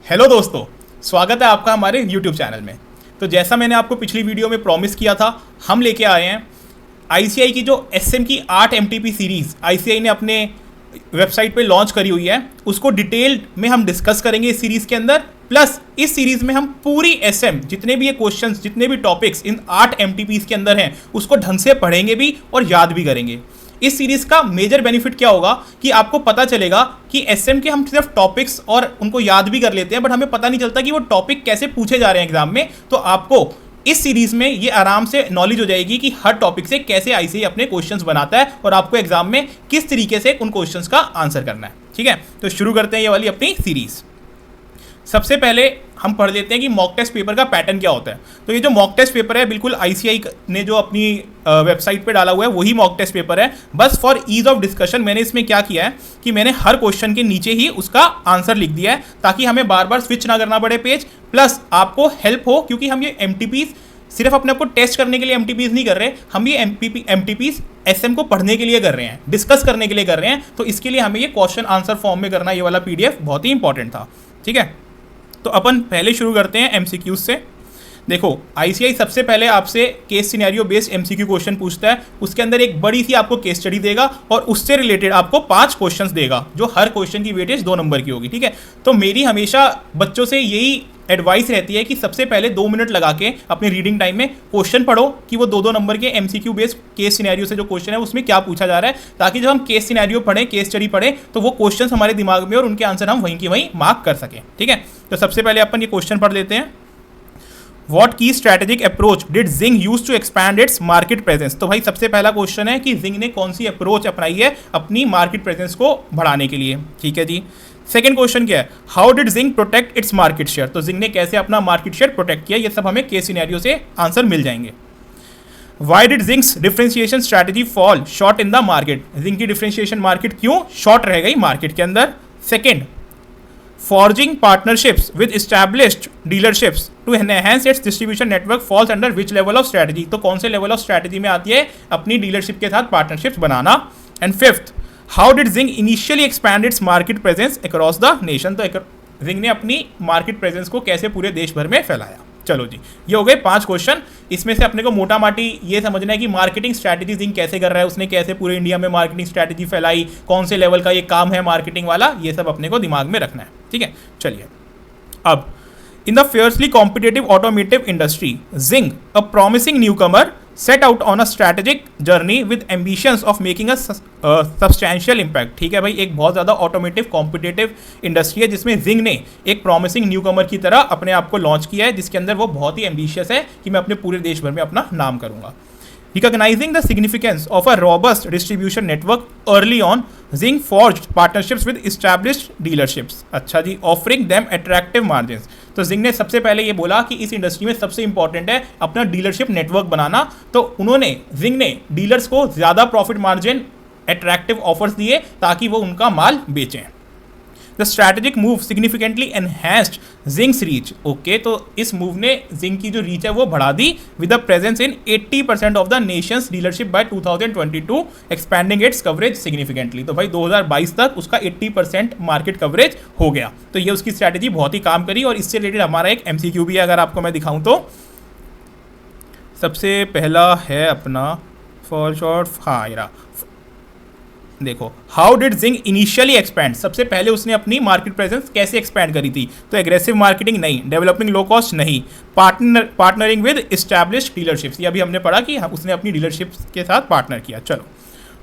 Hello दोस्तों, स्वागत है आपका हमारे YouTube चैनल में। तो जैसा मैंने आपको पिछली वीडियो में प्रॉमिस किया था, हम लेके आए हैं आईसीआई की जो एसएम की 8 एमटीपी सीरीज़ आईसीआई ने अपने वेबसाइट पे लॉन्च करी हुई है, उसको डिटेल में हम डिस्कस करेंगे इस सीरीज़ के अंदर। प्लस इस सीरीज़ में हम पूरी एसएम जितने भी ये क्वेश्चंस, जितने भी टॉपिक्स इन 8 एमटीपीज़ के अंदर हैं, उसको ढंग से पढ़ेंगे भी और याद भी करेंगे। इस सीरीज का मेजर बेनिफिट क्या होगा कि आपको पता चलेगा कि एसएम के हम सिर्फ टॉपिक्स और उनको याद भी कर लेते हैं, बट हमें पता नहीं चलता कि वो टॉपिक कैसे पूछे जा रहे हैं एग्जाम में। तो आपको इस सीरीज में ये आराम से नॉलेज हो जाएगी कि हर टॉपिक से कैसे आईसीआई अपने क्वेश्चंस बनाता है और आपको एग्जाम में किस तरीके से उन क्वेश्चंस का आंसर करना है। ठीक है, तो शुरू करते हैं ये वाली अपनी सीरीज। सबसे पहले हम पढ़ लेते हैं कि मॉक टेस्ट पेपर का पैटर्न क्या होता है। तो ये जो मॉक टेस्ट पेपर है, बिल्कुल आईसीआई ने जो अपनी वेबसाइट पे डाला हुआ है वही मॉक टेस्ट पेपर है। बस फॉर ईज ऑफ डिस्कशन मैंने इसमें क्या किया है कि मैंने हर क्वेश्चन के नीचे ही उसका आंसर लिख दिया है, ताकि हमें बार बार स्विच ना करना पड़े पेज, प्लस आपको हेल्प हो, क्योंकि हम ये एमटीपीज सिर्फ अपने आपको टेस्ट करने के लिए एमटीपीज नहीं कर रहे, हम ये एमटीपीज एसएम को पढ़ने के लिए कर रहे हैं, डिस्कस करने के लिए कर रहे हैं। तो इसके लिए हमें ये क्वेश्चन आंसर फॉर्म में करना, ये वाला पीडीएफ बहुत ही इंपॉर्टेंट था। ठीक है, तो अपन पहले शुरू करते हैं एमसीक्यूज से। देखो, आईसीआई सबसे पहले आपसे case scenario based MCQ question पूछता है। उसके अंदर एक बड़ी सी आपको केस स्टडी देगा और उससे रिलेटेड आपको 5 क्वेश्चंस देगा, जो हर क्वेश्चन की वेटेज 2 नंबर की होगी। ठीक है, तो मेरी हमेशा बच्चों से यही एडवाइस रहती है कि सबसे पहले 2 मिनट लगा के अपने रीडिंग टाइम में क्वेश्चन पढ़ो कि वो 2-2 नंबर के एमसीक्यू बेस्ड केस सिनेरियो से जो क्वेश्चन है उसमें क्या पूछा जा रहा है, ताकि जब हम केस सिनेरियो पढ़ें, केस स्टडी पढ़ें, तो वो क्वेश्चन हमारे दिमाग में और उनके आंसर हम वहीं की वहीं मार्क कर सकें। ठीक है, तो सबसे पहले अपन ये क्वेश्चन पढ़ लेते हैं। What key strategic approach did Zing use to expand its market presence? तो भाई सबसे पहला क्वेश्चन है कि Zing ने कौन सी अप्रोच अपनाई है अपनी मार्केट प्रेजेंस को बढ़ाने के लिए। ठीक है जी। सेकंड क्वेश्चन क्या है, how did Zing protect its market share? तो Zing ने कैसे अपना मार्केट शेयर प्रोटेक्ट किया, ये सब हमें केस सिनेरियो से आंसर मिल जाएंगे। Why did Zing's differentiation strategy fall short in the market? Zing की डिफरेंशिएशन मार्केट क्यों शॉर्ट रह गई मार्केट के अंदर? Second, forging partnerships with established dealerships to enhance its distribution network falls under which level of strategy? तो कौन से level of strategy में आती है अपनी डीलरशिप के साथ partnerships banana? And fifth, how did Zing initially expand its market presence across the nation? तो Zing ने अपनी मार्केट प्रेजेंस को कैसे पूरे देश भर में फैलाया? चलो जी, ये हो गए 5 क्वेश्चन। इसमें से अपने को मोटा माटी ये समझना है कि मार्केटिंग स्ट्रैटेजी Zing कैसे कर रहा है, उसने कैसे पूरे इंडिया में मार्केटिंग स्ट्रैटेजी फैलाई, कौन से लेवल का ये काम है मार्केटिंग वाला, ये सब अपने को दिमाग में रखना है। ठीक है, चलिए अब in the fiercely competitive automotive industry, Zing, a promising newcomer, set out on a strategic journey with ambitions of making a substantial impact. ठीक है भाई, एक बहुत ज़्यादा ऑटोमेटिव कॉम्पिटेटिव इंडस्ट्री है जिसमें Zing ने एक प्रॉमिसिंग न्यूकमर की तरह अपने आप को लॉन्च किया है, जिसके अंदर वो बहुत ही एम्बिशियस है कि मैं अपने पूरे देश भर में अपना नाम करूँगा। Recognizing the significance of a robust distribution network early on, Zing forged partnerships with established dealerships. अच्छा जी, offering them attractive margins. तो Zing ने सबसे पहले ये बोला कि इस इंडस्ट्री में सबसे इंपॉर्टेंट है अपना डीलरशिप नेटवर्क बनाना। तो Zing ने डीलर्स को ज़्यादा प्रॉफिट मार्जिन, अट्रैक्टिव ऑफर्स दिए ताकि वो उनका माल बेचें। The strategic move significantly enhanced Zing's reach. Okay, तो इस मूव ने Zing की जो रीच है वो बढ़ा दी with the presence in 80% of the nations dealership by 2022, expanding its coverage significantly. तो भाई 2022 तक उसका 80% मार्केट कवरेज हो गया। तो ये उसकी स्ट्रैटेजी बहुत ही काम करी। और इससे रिलेटेड हमारा एक एमसीक्यू भी है, अगर आपको मैं दिखाऊं तो सबसे पहला है अपना फॉर शॉर्ट, हाँ ये रहा। देखो, how did Zing initially expand? सबसे पहले उसने अपनी मार्केट प्रेजेंस कैसे एक्सपैंड करी थी? तो एग्रेसिव मार्केटिंग नहीं, डेवलपिंग लो कॉस्ट नहीं, पार्टनरिंग विद एस्टैब्लिश्ड डीलरशिप्स, ये अभी हमने पढ़ा कि उसने अपनी डीलरशिप्स के साथ पार्टनर किया। चलो,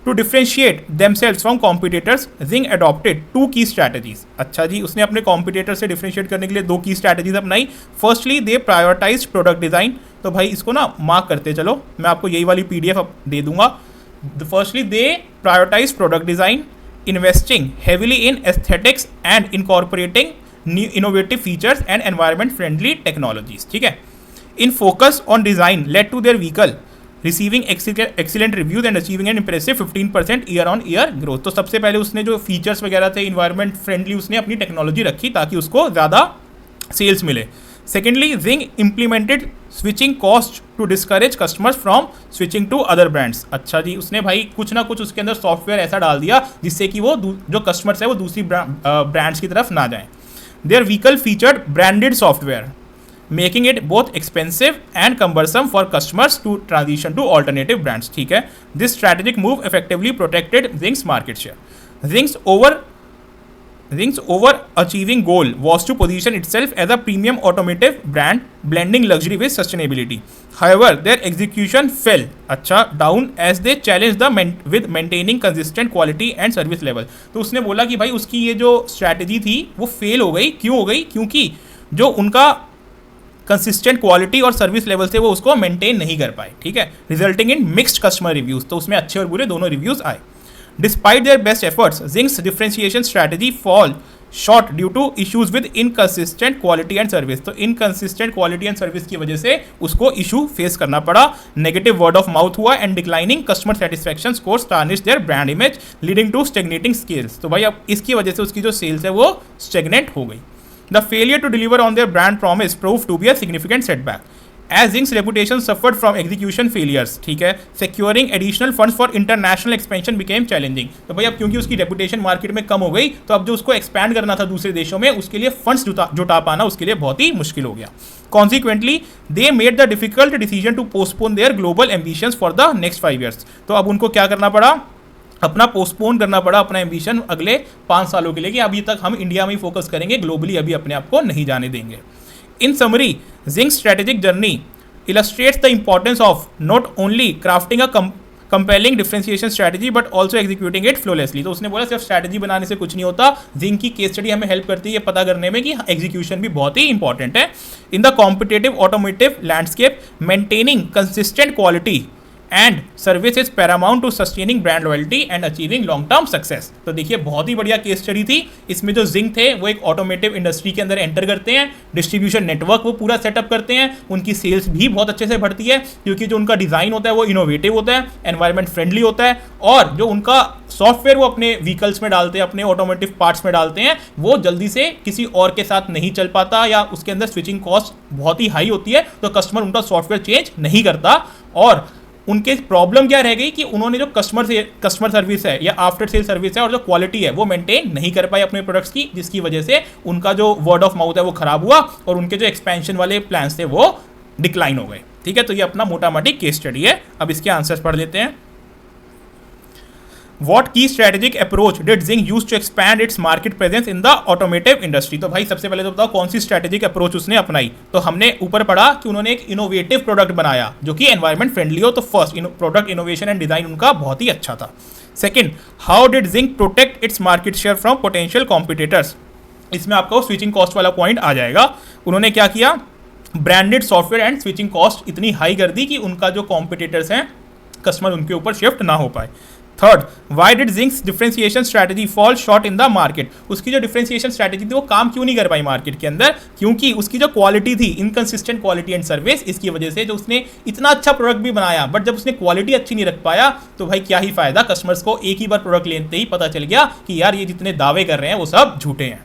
to differentiate themselves from competitors, Zing adopted 2 की स्ट्रैटेजीज। अच्छा जी, उसने अपने कॉम्पिटिटर से डिफ्रेंशिएट करने के लिए 2 की स्ट्रैटेजीज अपनाई। Firstly they prioritise product design. तो भाई इसको ना मार्क करते चलो, मैं आपको यही वाली PDF दे दूंगा। Firstly, they prioritize product design, investing heavily in aesthetics and incorporating new innovative features and environment-friendly technologies. ठीक है, in focus on design led to their vehicle receiving excellent reviews and achieving an impressive 15% year-on-year growth. तो सबसे पहले उसने जो features वगैरह थे environment friendly, उसने अपनी टेक्नोलॉजी रखी ताकि उसको ज़्यादा सेल्स मिले। Secondly, Zing implemented switching cost to discourage customers from switching to other brands. अच्छा जी, उसने भाई कुछ ना कुछ उसके अंदर सॉफ्टवेयर ऐसा डाल दिया जिससे कि वो जो कस्टमर्स है वो दूसरी ब्रांड्स की तरफ ना जाएं। Their vehicle featured branded software making it both expensive and cumbersome for customers to transition to alternative brands. ठीक है, this strategic move effectively protected Zing's market share. Zing's overachieving goal was to position itself as a premium automotive brand, blending luxury with sustainability. However, their execution fell down as they challenged with maintaining consistent quality and service level. तो उसने बोला कि भाई उसकी ये जो strategy थी वो फेल हो गई। क्यों हो गई? क्योंकि जो उनका कंसिस्टेंट क्वालिटी और सर्विस लेवल से वो उसको मेंटेन नहीं कर पाए। ठीक है, resulting in mixed customer reviews. तो उसमें अच्छे और बुरे दोनों रिव्यूज आए। Despite their best efforts, Zing's differentiation strategy fall short due to issues with inconsistent quality and service. तो inconsistent quality and service की वजह से उसको issue face करना पड़ा। Negative word of mouth हुआ and declining customer satisfaction scores tarnished their brand image, leading to stagnating sales. तो भाई अब इसकी वजह से उसकी जो sales है वो stagnant हो गई। The failure to deliver on their brand promise proved to be a significant setback. As Zing's reputation suffered from execution failures, ठीक है, securing additional funds for international expansion became challenging. तो भाई अब क्योंकि उसकी reputation मार्केट में कम हो गई तो अब जो उसको expand करना था दूसरे देशों में उसके लिए funds जुटा पाना उसके लिए बहुत ही मुश्किल हो गया। Consequently, they made the difficult decision to postpone their global ambitions for the next 5 years. तो अब उनको क्या करना पड़ा? अपना पोस्टपोन करना पड़ा अपना एम्बिशन अगले 5 सालों के लिए कि अभी तक हम इंडिया में ही फोकस करेंगे, ग्लोबली अभी अपने आप को नहीं जाने देंगे। In summary, Zing's strategic journey illustrates the importance of not only crafting a compelling differentiation strategy but also executing it flawlessly. तो उसने बोला सिर्फ स्ट्रैटेजी बनाने से कुछ नहीं होता। Zing की केस स्टडी हमें हेल्प करती है ये पता करने में कि एग्जीक्यूशन भी बहुत ही इंपॉर्टेंट है। In the competitive automotive landscape maintaining consistent quality and service is paramount to sustaining brand loyalty and achieving long term success. तो देखिए बहुत ही बढ़िया केस स्टडी थी। इसमें जो जिंग थे वो एक ऑटोमेटिव इंडस्ट्री के अंदर एंटर करते हैं, डिस्ट्रीब्यूशन नेटवर्क वो पूरा सेटअप करते हैं, उनकी सेल्स भी बहुत अच्छे से बढ़ती है क्योंकि जो उनका डिज़ाइन होता है वो इनोवेटिव होता है, एनवायरमेंट फ्रेंडली होता है और जो उनका सॉफ्टवेयर वो अपने व्हीकल्स में डालते हैं, अपने ऑटोमोटिव पार्ट्स में डालते हैं, वो जल्दी से किसी और के साथ नहीं चल पाता या उसके अंदर स्विचिंग कॉस्ट बहुत ही हाई होती है तो कस्टमर उनका सॉफ्टवेयर चेंज नहीं करता। और उनके प्रॉब्लम क्या रह गई कि उन्होंने जो कस्टमर सर्विस है या आफ्टर सेल सर्विस है और जो क्वालिटी है वो मेंटेन नहीं कर पाए अपने प्रोडक्ट्स की, जिसकी वजह से उनका जो वर्ड ऑफ माउथ है वो खराब हुआ और उनके जो एक्सपेंशन वाले प्लान्स थे वो डिक्लाइन हो गए। ठीक है, तो ये अपना मोटा मोटी केस स्टडी है। अब इसके आंसर्स पढ़ लेते हैं। What key strategic approach did Zing use to expand its market presence in the automotive industry? तो भाई सबसे पहले तो बताओ कौन सी स्ट्रैटेजिक अप्रोच उसने अपनाई। तो हमने ऊपर पढ़ा कि उन्होंने एक इनोवेटिव प्रोडक्ट बनाया जो कि एनवायरमेंट फ्रेंडली हो। तो first product innovation and design उनका बहुत ही अच्छा था। Second, how did Zing protect its market share from potential competitors. इसमें आपको स्विचिंग कॉस्ट वाला पॉइंट आ जाएगा। उन्होंने क्या किया, branded software and switching cost इतनी हाई कर दी कि उनका जो कॉम्पिटिटर्स हैं कस्टमर उनके ऊपर शिफ्ट ना हो पाए। Third, why did Zing's differentiation strategy fall short in the market. उसकी जो डिफरेंशिएशन स्ट्रैटेजी थी वो काम क्यों नहीं कर पाई मार्केट के अंदर, क्योंकि उसकी जो क्वालिटी थी, इनकंसिस्टेंट क्वालिटी एंड सर्विस, इसकी वजह से जो उसने इतना अच्छा प्रोडक्ट भी बनाया बट जब उसने क्वालिटी अच्छी नहीं रख पाया तो भाई क्या ही फायदा। कस्टमर्स को एक ही बार प्रोडक्ट लेते ही पता चल गया कि यार ये जितने दावे कर रहे हैं वो सब झूठे हैं।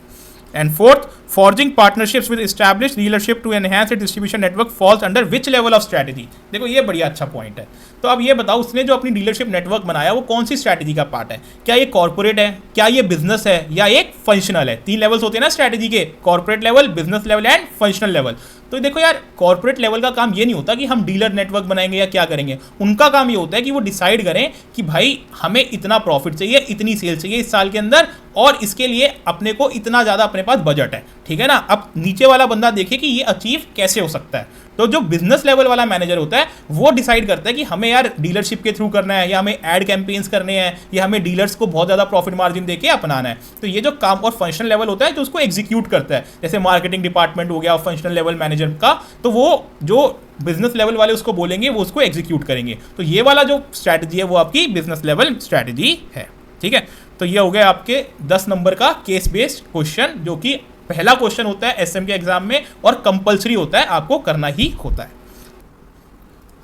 And fourth, forging partnerships with established dealership to enhance its distribution network falls under which level of strategy। देखो ये बढ़िया अच्छा पॉइंट है। तो अब ये बताओ उसने जो अपनी डीलरशिप नेटवर्क बनाया वो कौन सी स्ट्रैटेजी का पार्ट है। क्या ये कॉर्पोरेट है, क्या ये बिजनेस है या एक फंक्शनल है। 3 लेवल्स होते हैं ना स्ट्रैटेजी के, corporate level, business level and functional level. तो देखो यार कॉर्पोरेट लेवल का काम ये नहीं होता कि हम डीलर नेटवर्क बनाएंगे या क्या करेंगे। उनका काम ये होता है कि वो डिसाइड करें कि भाई हमें इतना प्रॉफिट चाहिए, इतनी सेल चाहिए इस साल के अंदर और इसके लिए अपने को इतना ज़्यादा अपने पास बजट है। ठीक है ना, अब नीचे वाला बंदा देखे कि ये अचीव कैसे हो सकता है। तो जो बिजनेस लेवल वाला मैनेजर होता है वो डिसाइड करता है कि हमें यार डीलरशिप के थ्रू करना है या हमें एड कैंपेन्स करने हैं या हमें डीलर्स को बहुत ज़्यादा प्रॉफिट मार्जिन देके अपनाना है। तो ये जो काम और फंक्शनल लेवल होता है जो उसको एग्जीक्यूट करता है, जैसे मार्केटिंग डिपार्टमेंट हो गया फंक्शनल लेवल मैनेजर का, तो वो जो बिजनेस लेवल वाले उसको बोलेंगे वो उसको एग्जीक्यूट करेंगे। तो ये वाला जो स्ट्रैटेजी है वो आपकी बिजनेस लेवल स्ट्रैटेजी है। ठीक है, तो ये हो गया आपके 10 नंबर का केस बेस्ड क्वेश्चन, जो कि पहला क्वेश्चन होता है एसएम के एग्जाम में और कंपलसरी होता है, आपको करना ही होता है।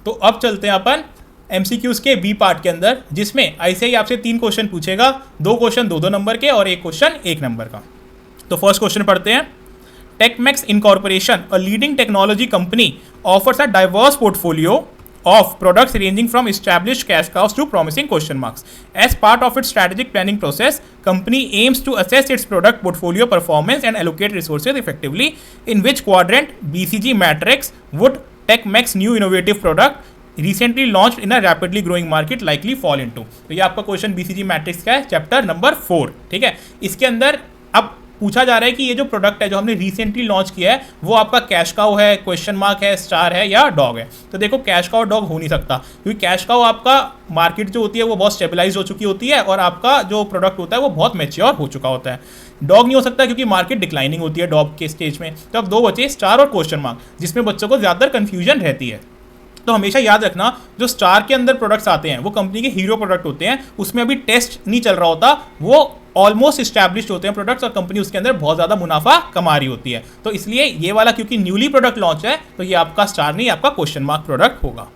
तो अब चलते हैं अपन एमसीक्यूज के बी पार्ट के अंदर, जिसमें आईसीआई आपसे 3 क्वेश्चन पूछेगा, 2 क्वेश्चन 2-2 नंबर के और 1 क्वेश्चन 1 नंबर का। तो फर्स्ट क्वेश्चन पढ़ते हैं। Techmax incorporation, a leading technology company, offers a diverse portfolio of products ranging from established cash cows to promising question marks. As part of its strategic planning process, company aims to assess its product portfolio performance and allocate resources effectively. In which quadrant BCG matrix would TechMax new innovative product recently launched in a rapidly growing market likely fall into? तो ये आपका question BCG matrix का है, chapter number 4. ठीक है, इसके अंदर अब पूछा जा रहा है कि ये जो प्रोडक्ट है जो हमने रिसेंटली लॉन्च किया है वो आपका कैश काउ है, क्वेश्चन मार्क है, स्टार है या डॉग है. तो देखो कैश काउ डॉग हो नहीं सकता, क्योंकि कैश काउ आपका मार्केट जो होती है वो बहुत स्टेबलाइज हो चुकी होती है और आपका जो प्रोडक्ट होता है वो बहुत मैच्योर हो चुका होता है. डॉग नहीं हो सकता क्योंकि मार्केट डिक्लाइनिंग होती है डॉग के स्टेज में. तो अब दो बचे स्टार और क्वेश्चन मार्क, जिसमें बच्चों को ज़्यादातर कन्फ्यूजन रहती है. तो हमेशा याद रखना जो स्टार के अंदर प्रोडक्ट्स आते हैं वो कंपनी के हीरो प्रोडक्ट होते हैं, उसमें अभी टेस्ट नहीं चल रहा होता, वो ऑलमोस्ट इस्टेब्लिश्ड होते हैं प्रोडक्ट्स और कंपनी उसके अंदर बहुत ज़्यादा मुनाफा कमा रही होती है. तो इसलिए ये वाला क्योंकि न्यूली प्रोडक्ट लॉन्च है तो ये आपका स्टार नहीं, आपका क्वेश्चन मार्क प्रोडक्ट होगा.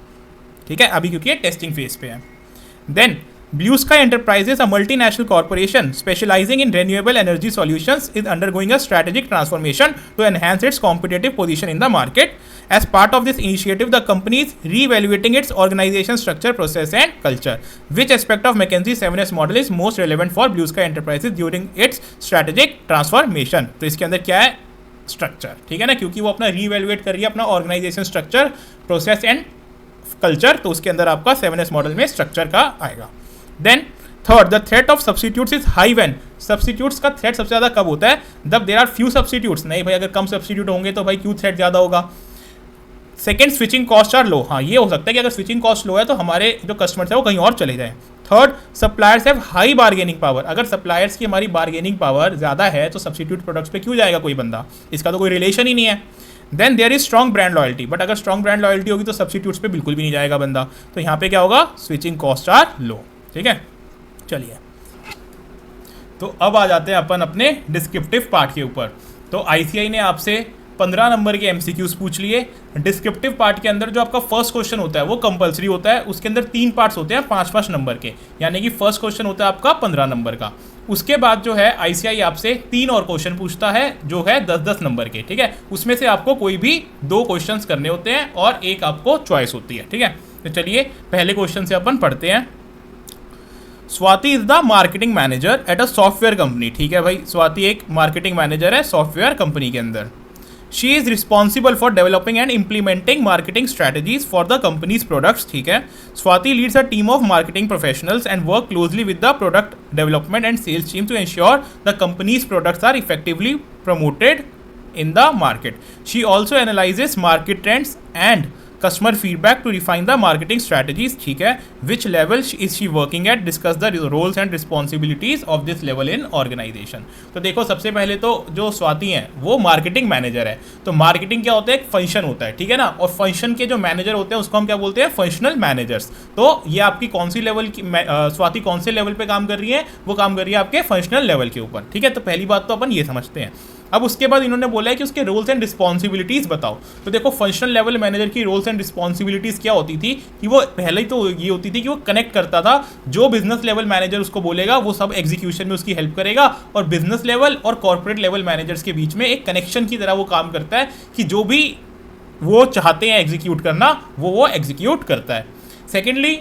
ठीक है, अभी क्योंकि ये टेस्टिंग फेज पे है. Then Blue Sky Enterprises, a multinational corporation specializing in renewable energy solutions, is undergoing a strategic transformation to enhance its competitive position in the market. As part of this initiative, the company is re-evaluating its organization structure, process, and culture. Which aspect of McKinsey 7S model is most relevant for Blue Sky Enterprises during its strategic transformation? तो इसके अंदर क्या है? Structure. ठीक है ना, क्योंकि वो अपना री-evaluate कर रही है अपना organisation structure, process and culture. तो उसके अंदर आपका 7S मॉडल में स्ट्रक्चर का आएगा. Then third, the threat of substitutes is high when. Substitutes का थ्रेट सबसे ज़्यादा कब होता है? जब देयर आर फ्यू सब्सटीट्यूट्स. नहीं भाई, अगर कम सब्सटीट्यूट होंगे तो भाई क्यों थ्रेट ज़्यादा होगा? सेकेंड, स्विचिंग कॉस्ट आर लो. हाँ, ये हो सकता है कि अगर स्विचिंग कॉस्ट लो है तो हमारे जो कस्टमर्स है वो कहीं और चले जाएं. Third, suppliers have high bargaining power. अगर सप्लायर्स की हमारी बार्गेनिंग पावर ज़्यादा है तो सब्सटीट्यूट प्रोडक्ट्स पे क्यों जाएगा कोई बंदा? इसका तो कोई रिलेशन ही नहीं है. Then there is strong brand loyalty. But अगर स्ट्रॉन्ग ब्रांड लॉयल्टी होगी तो सब्सटीट्यूट्स पे बिल्कुल भी नहीं जाएगा बंदा. तो यहाँ पे क्या होगा? स्विचिंग कॉस्ट आर लो. ठीक है, चलिए तो अब आ जाते हैं अपन अपने डिस्क्रिप्टिव पार्ट के ऊपर. तो आईसीआई ने आपसे 15 नंबर के एमसीक्यूज पूछ लिए. डिस्क्रिप्टिव पार्ट के अंदर जो आपका फर्स्ट क्वेश्चन होता है वो कंपलसरी होता है. उसके अंदर 3 पार्ट्स होते हैं 5-5 नंबर के, यानी कि फर्स्ट क्वेश्चन होता है आपका 15 नंबर का. उसके बाद जो है आईसीआई आपसे 3 और क्वेश्चन पूछता है जो है 10-10 नंबर के. ठीक है, उसमें से आपको कोई भी 2 क्वेश्चन करने होते हैं और एक आपको चॉइस होती है. ठीक है, तो चलिए पहले क्वेश्चन से अपन पढ़ते हैं. Swati is the marketing manager at a software company. ठीक है भाई, स्वाति एक मार्केटिंग मैनेजर है सॉफ्टवेयर कंपनी के अंदर. She is responsible for developing and implementing marketing strategies for the company's products. ठीक है, Swati leads a team of marketing professionals and work closely with the product development and sales team to ensure the company's products are effectively promoted in the market. She also analyzes market trends and customer feedback to refine the marketing strategies. ठीक है, which level is she working at? Discuss the roles and responsibilities of this level in organization. तो देखो सबसे पहले तो जो स्वाति हैं वो मार्केटिंग मैनेजर है. तो मार्केटिंग क्या होता है? एक फंक्शन होता है. ठीक है ना, और फंक्शन के जो मैनेजर होते हैं उसको हम क्या बोलते हैं? Functional managers. तो ये आपकी कौन सी लेवल की स्वाति कौन से लेवल पे काम कर रही है? वो काम कर रही है आपके फंक्शनल लेवल के ऊपर. ठीक है, तो पहली बात तो अपन ये समझते हैं. अब उसके बाद इन्होंने बोला है कि उसके रोल्स एंड रिस्पॉन्सिबिलिटीज़ बताओ. तो देखो फंक्शनल लेवल मैनेजर की रोल्स एंड रिस्पॉन्सिबिलिटीज़ क्या होती थी कि वो पहले ही तो ये होती थी कि वो कनेक्ट करता था. जो बिजनेस लेवल मैनेजर उसको बोलेगा वो सब एग्जीक्यूशन में उसकी हेल्प करेगा, और बिजनेस लेवल और कॉर्पोरेट लेवल मैनेजर्स के बीच में एक कनेक्शन की तरह वो काम करता है कि जो भी वो चाहते हैं एग्जीक्यूट करना वो एग्जीक्यूट करता है. सेकेंडली,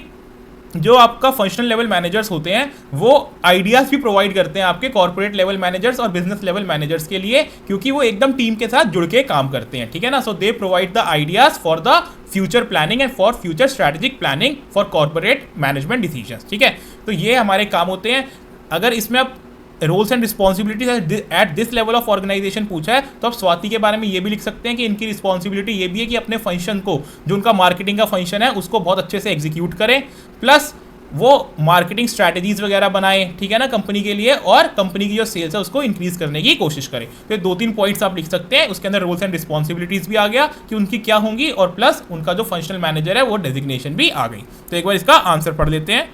जो आपका फंक्शनल लेवल मैनेजर्स होते हैं वो आइडियाज़ भी प्रोवाइड करते हैं आपके कॉर्पोरेट लेवल मैनेजर्स और बिजनेस लेवल मैनेजर्स के लिए, क्योंकि वो एकदम टीम के साथ जुड़ के काम करते हैं. ठीक है ना, so they provide the ideas for the future planning and for future strategic planning for corporate management decisions. ठीक है, तो ये हमारे काम होते हैं. अगर इसमें आप roles and responsibilities at this level of organisation पूछा है तो आप स्वाति के बारे में ये भी लिख सकते हैं कि इनकी रिस्पॉन्सिबिलिटी ये भी है कि अपने फंक्शन को, जो उनका मार्केटिंग का फंक्शन है, उसको बहुत अच्छे से एग्जीक्यूट करें, प्लस वो मार्केटिंग स्ट्रैटेजीज वगैरह बनाए. ठीक है ना, कंपनी के लिए, और कंपनी की जो सेल्स है उसको इंक्रीज करने की कोशिश करें. तो 2-3 पॉइंट्स आप लिख सकते हैं. उसके अंदर रोल्स एंड रिस्पॉन्सिबिलिटीज भी आ गया कि उनकी क्या होंगी, और प्लस उनका जो फंक्शनल मैनेजर है वो डेजिग्नेशन भी आ गई. तो एक बार इसका आंसर पढ़ लेते हैं.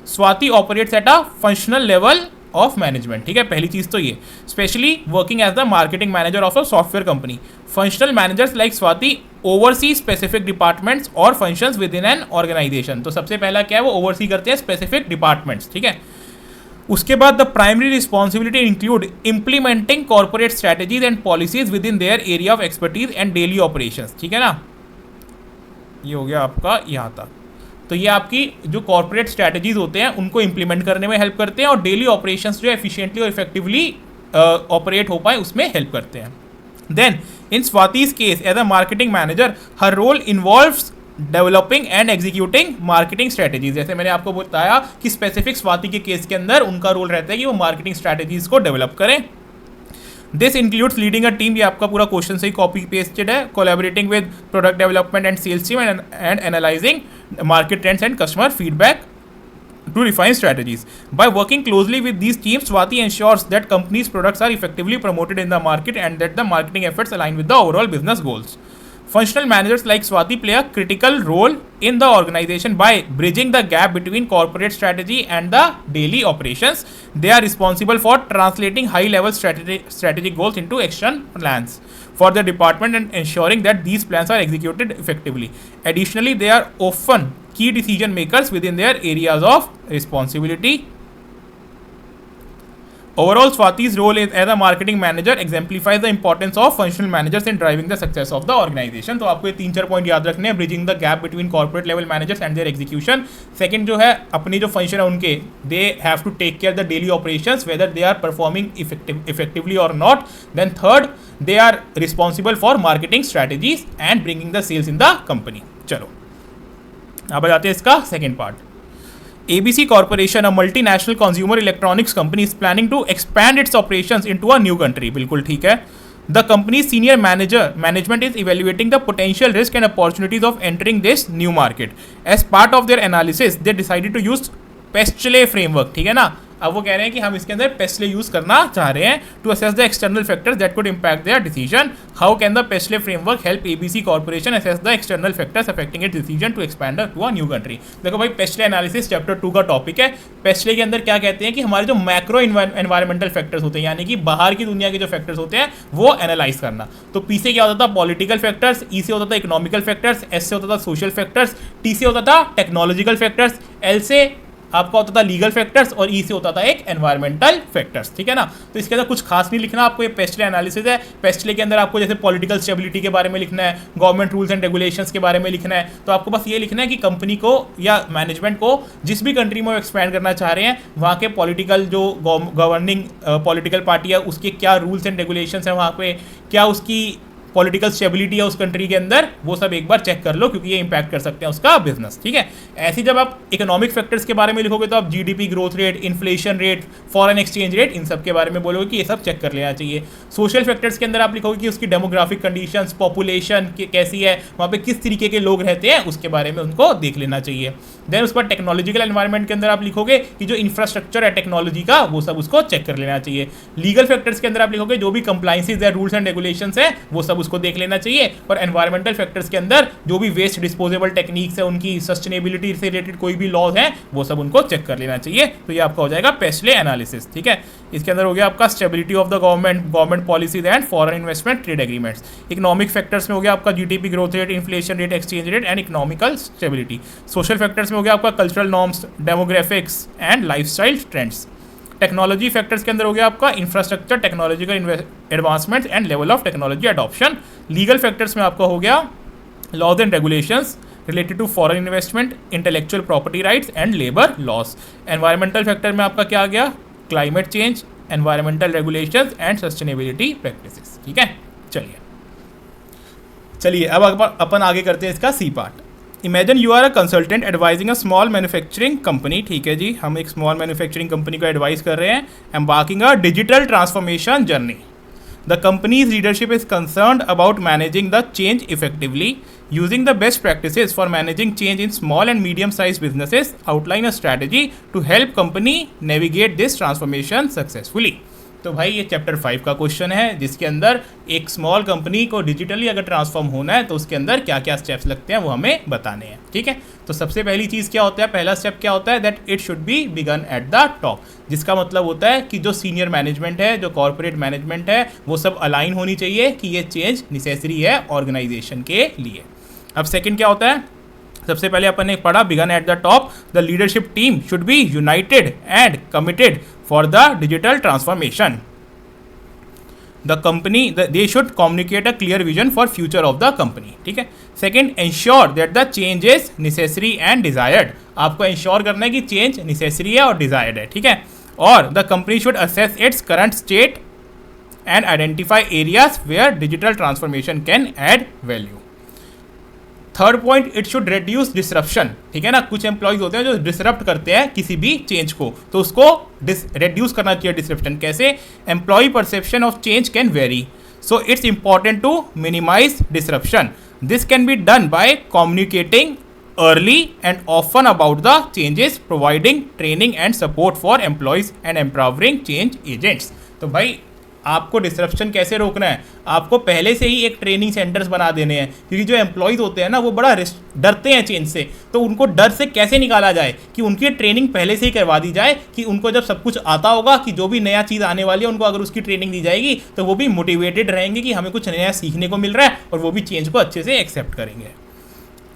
Swati operates at a functional level of management. ठीक है, पहली चीज तो ये, specially working as the marketing manager of a software company. Functional managers like Swati oversee specific departments और functions within an organisation. तो सबसे पहला क्या है, वो ओवरसी करते हैं स्पेसिफिक डिपार्टमेंट्स. ठीक है, उसके बाद the primary responsibility include implementing corporate strategies and policies with in their area of expertise and daily operations. ठीक है ना, ये हो गया आपका यहाँ तक। तो ये आपकी जो कॉर्पोरेट स्ट्रैटेजीज होते हैं उनको इंप्लीमेंट करने में हेल्प करते हैं और डेली ऑपरेशंस जो एफिशिएंटली और इफेक्टिवली ऑपरेट हो पाए उसमें हेल्प करते हैं। Then in Swati's case as a marketing manager her role involves developing and executing marketing strategies. जैसे मैंने आपको बताया कि स्पेसिफिक स्वाति के केस के अंदर उनका रोल रहता है कि वो मार्केटिंग स्ट्रैटेजीज को डेवलप करें। This includes leading a team, ये आपका पूरा क्वेश्चन से ही कॉपी पेस्टेड है, collaborating with product development and sales team and analysing market trends and customer feedback to refine strategies. By working closely with these teams, Swati ensures that companies' products are effectively promoted in the market and that the marketing efforts align with the overall business goals. Functional managers like Swati play a critical role in the organization by bridging the gap between corporate strategy and the daily operations. They are responsible for translating high-level strategic goals into action plans for the department and ensuring that these plans are executed effectively. Additionally, they are often key decision makers within their areas of responsibility. Overall, Swati's role as a marketing manager exemplifies the importance of functional managers in driving the success of the organization. तो आपको ये 3-4 point याद रखने हैं, bridging the gap between corporate level managers and their execution. Second जो है अपनी जो फंक्शन है उनके, they have to take care the daily operations whether they are performing effectively और not. Then third, they are responsible for marketing strategies and bringing the sales in the company. चलो अब आ जाते हैं इसका second part. ABC Corporation, a multinational consumer electronics company, is planning to expand its operations into a new country. बिल्कुल ठीक है। The company's senior management is evaluating the potential risk and opportunities of entering this new market. As part of their analysis, they decided to use Pestle framework. ठीक है ना। अब वो कह रहे हैं कि हम इसके अंदर पेस्ले यूज करना चाह रहे हैं to assess the external factors that could impact their decision. How can the PESTLE framework help ABC corporation assess the external factors affecting its decision to expand to a new country. देखो भाई, पेस्ले analysis chapter 2 का topic है। पेस्ले के अंदर क्या कहते हैं कि हमारे जो मैक्रो एनवायरमेंटल फैक्टर्स होते हैं, यानी कि बाहर की दुनिया के जो फैक्टर्स होते हैं वो एनालाइज करना। तो पी से क्या होता था? पॉलिटिकल फैक्टर्स, ई से होता था इकोनॉमिकल फैक्टर्स, एस से होता था सोशल फैक्टर्स, टी से होता था टेक्नोलॉजिकल फैक्टर्स, एल से आपका होता था लीगल फैक्टर्स और ई से होता था एक एनवायरमेंटल फैक्टर्स। ठीक है ना। तो इसके अंदर कुछ खास नहीं लिखना आपको, ये पेस्ले एनालिसिस है। पेस्ले के अंदर आपको जैसे पॉलिटिकल स्टेबिलिटी के बारे में लिखना है, गवर्नमेंट रूल्स एंड रेगुलेशंस के बारे में लिखना है। तो आपको बस ये लिखना है कि कंपनी को या मैनेजमेंट को जिस भी कंट्री में वो एक्सपैंड करना चाह रहे हैं वहाँ के पॉलिटिकल जो गवर्निंग पॉलिटिकल पार्टी है उसके क्या रूल्स एंड रेगुलेशंस हैं, वहाँ पे क्या उसकी पॉलिटिकल स्टेबिलिटी है उस कंट्री के अंदर, वो सब एक बार चेक कर लो क्योंकि ये इंपैक्ट कर सकते हैं उसका बिजनेस। ठीक है। ऐसे जब आप इकोनॉमिक फैक्टर्स के बारे में लिखोगे तो आप GDP growth rate, inflation rate, foreign exchange rate, इन सब के बारे में बोलोगे कि ये सब चेक कर लेना चाहिए। सोशल फैक्टर्स के अंदर आप लिखोगे कि उसकी डेमोग्राफिक कंडीशंस, पॉपुलेशन कैसी है, वहाँ पे किस तरीके के लोग रहते हैं, उसके बारे में उनको देख लेना चाहिए। देन उस पर टेक्नोलॉजिकल एनवायरनमेंट के अंदर आप लिखोगे कि जो इंफ्रास्ट्रक्चर है टेक्नोलॉजी का वो सब उसको चेक कर लेना चाहिए। लीगल फैक्टर्स के अंदर आप लिखोगे जो भी कंप्लाइंसेज है, रूल्स एंड रेगुलेशंस है, वो सब उसको देख लेना चाहिए। और एनवायरमेंटल फैक्टर्स के अंदर जो भी वेस्ट डिस्पोजेबल टेक्निक्स है, उनकी सस्टेनेबिलिटी से रिलेटेड कोई भी लॉज है वो सब उनको चेक कर लेना चाहिए। तो ये आपका हो जाएगा पेस्ले एनालिसिस। ठीक है। इसके अंदर हो गया आपका stability of the government policies and foreign investment trade agreements. Economic factors में हो गया आपका GDP growth rate, inflation rate, exchange rate and economical stability. Social factors में हो गया आपका cultural norms, demographics and lifestyle trends. Technology factors के अंदर हो गया आपका infrastructure, technological advancements and level of technology adoption. Legal factors में आपका हो गया laws and regulations related to foreign investment, intellectual property rights and labour laws. Environmental factor में आपका क्या आ गया? Climate change, environmental regulations and sustainability practices. ठीक है। चलिए अब अपन आगे करते हैं इसका C part. Imagine you are a consultant advising a small manufacturing company. ठीक है जी, हम एक स्मॉल मैन्युफैक्चरिंग कंपनी को एडवाइस कर रहे हैं, embarking a digital transformation journey. The company's leadership is concerned about managing the change effectively, using the best practices for managing change in small and medium-sized businesses. Outline a strategy to help company navigate this transformation successfully. तो भाई ये chapter 5 का question है जिसके अंदर एक small company को digitally अगर ट्रांसफॉर्म होना है तो उसके अंदर क्या क्या स्टेप्स लगते हैं वो हमें बताने हैं। ठीक है। तो सबसे पहली चीज़ क्या होता है, पहला स्टेप क्या होता है? That it should be begin at the top, जिसका मतलब होता है कि जो सीनियर मैनेजमेंट है, जो कॉर्पोरेट मैनेजमेंट है, वो सब अलाइन होनी चाहिए कि ये चेंज नेसेसरी है ऑर्गेनाइजेशन के लिए। अब सेकेंड क्या होता है? सबसे पहले अपन ने पढ़ा begin at the top, the leadership team should be united and committed for the digital transformation. The company they should communicate a clear vision for future of the company, ठीक है। Second, ensure that the change is necessary and desired, आपको ensure करना है कि change necessary है और desired है, ठीक है। और the company should assess its current state and identify areas where digital transformation can add value. Third point, it should reduce disruption, ठीक है ना। कुछ एम्प्लॉयज होते हैं जो डिसरप्ट करते हैं किसी भी चेंज को, तो उसको रिड्यूस करना चाहिए डिसरप्शन। कैसे? Employ perception of change can vary, so it's important to minimise disruption. This can be done by communicating early and often about the changes, providing training and support for employees and empowering change agents। तो भाई आपको disruption कैसे रोकना है? आपको पहले से ही एक ट्रेनिंग सेंटर्स बना देने हैं, क्योंकि जो एम्प्लॉयज़ होते हैं ना वो बड़ा डरते हैं चेंज से, तो उनको डर से कैसे निकाला जाए कि उनकी ट्रेनिंग पहले से ही करवा दी जाए, कि उनको जब सब कुछ आता होगा कि जो भी नया चीज़ आने वाली है उनको अगर उसकी ट्रेनिंग दी जाएगी तो वो भी मोटिवेटेड रहेंगे कि हमें कुछ नया सीखने को मिल रहा है और वो भी चेंज को अच्छे से एक्सेप्ट करेंगे।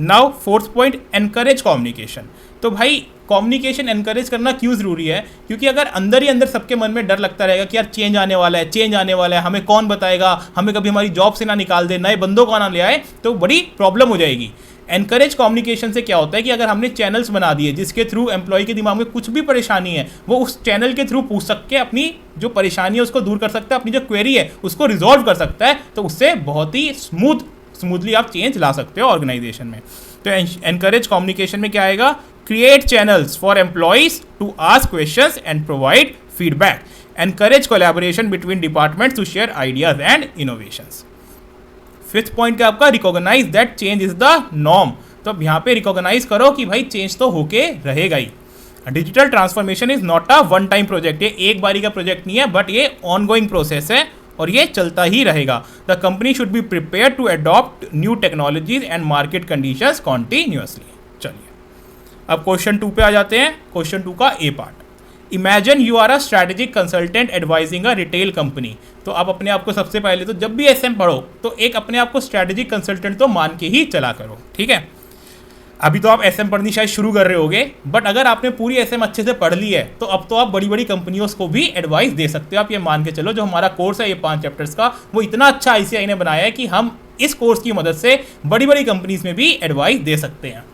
Now fourth point, encourage communication. तो भाई कम्युनिकेशन एनकरेज करना क्यों ज़रूरी है? क्योंकि अगर अंदर ही अंदर सबके मन में डर लगता रहेगा कि यार चेंज आने वाला है, चेंज आने वाला है, हमें कौन बताएगा, हमें कभी हमारी जॉब से ना निकाल दे, नए बंदों को ना ले आए, तो बड़ी प्रॉब्लम हो जाएगी। एनकरेज कम्युनिकेशन से क्या होता है कि अगर हमने चैनल्स बना दिए जिसके थ्रू एम्प्लॉय के दिमाग में कुछ भी परेशानी है वो उस चैनल के थ्रू पूछ सकते, अपनी जो परेशानी है उसको दूर कर सकता है, अपनी जो क्वेरी है उसको रिजॉल्व कर सकता है, तो उससे बहुत ही स्मूथली आप चेंज ला सकते हो ऑर्गेनाइजेशन में। तो एनकरेज कम्युनिकेशन में क्या आएगा? Create channels for employees to ask questions and provide feedback, encourage collaboration between departments to share ideas and innovations. Fifth point का आपका recognise that change is the norm. तो अब यहाँ पे रिकॉग्नाइज करो कि भाई चेंज तो होके रहेगा ही। Digital transformation is not a one time project, ये एक बारी का प्रोजेक्ट नहीं है, बट ये ऑनगोइंग प्रोसेस है और ये चलता ही रहेगा। The company should be prepare to adopt new technologies and market conditions continuously. चलिए अब क्वेश्चन 2 पे आ जाते हैं। क्वेश्चन 2 का A part, imagine you are a strategic consultant advising a retail company. तो आप अपने आप को सबसे पहले तो जब भी एसएम पढ़ो तो एक अपने आप को स्ट्रैटेजिक कंसल्टेंट तो मान के ही चला करो, ठीक है। अभी तो आप एसएम पढ़नी शायद शुरू कर रहे होगे, बट अगर आपने पूरी एसएम अच्छे से पढ़ ली है तो अब तो आप बड़ी बड़ी कंपनियों को भी एडवाइस दे सकते हो। आप ये मान के चलो जो हमारा कोर्स है ये 5 चैप्टर्स का, वो इतना अच्छा आईसीआई ने बनाया है कि हम इस कोर्स की मदद से बड़ी बड़ी कंपनीज में भी एडवाइस दे सकते हैं।